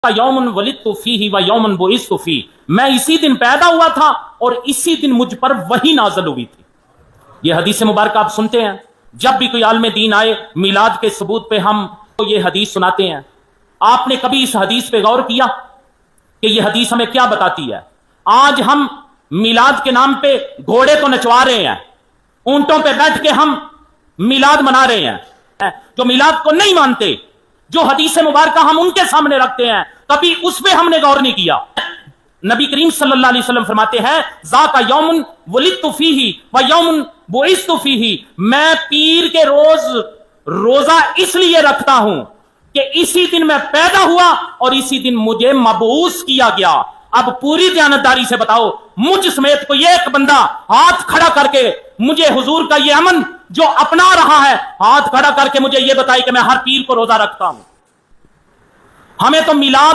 یومن ولدت فیہ و یومن بعثت فیہ، میں اسی دن پیدا ہوا تھا اور اسی دن مجھ پر وحی نازل ہوئی تھی۔ یہ حدیث مبارکہ آپ سنتے ہیں، جب بھی کوئی عالم دین آئے میلاد کے ثبوت پہ ہم کو یہ حدیث سناتے ہیں۔ آپ نے کبھی اس حدیث پہ غور کیا کہ یہ حدیث ہمیں کیا بتاتی ہے؟ آج ہم میلاد کے نام پہ گھوڑے تو نچوا رہے ہیں، اونٹوں پہ بیٹھ کے ہم میلاد منا رہے ہیں۔ جو میلاد کو نہیں مانتے، جو حدیث مبارکہ ہم ان کے سامنے رکھتے ہیں، کبھی اس پہ ہم نے غور نہیں کیا۔ نبی کریم صلی اللہ علیہ وسلم فرماتے ہیں ذاک یوم ولدت فیہ و یوم بعثت فیہ، میں پیر کے روز روزہ اس لیے رکھتا ہوں کہ اسی دن میں پیدا ہوا اور اسی دن مجھے مبعوث کیا گیا۔ اب پوری دیانتداری سے بتاؤ، مجھ سمیت کوئی ایک بندہ ہاتھ کھڑا کر کے مجھے حضور کا یہ امن جو اپنا رہا ہے، ہاتھ کھڑا کر کے مجھے یہ بتائی کہ میں ہر پیر کو روزہ رکھتا ہوں۔ ہمیں تو میلاد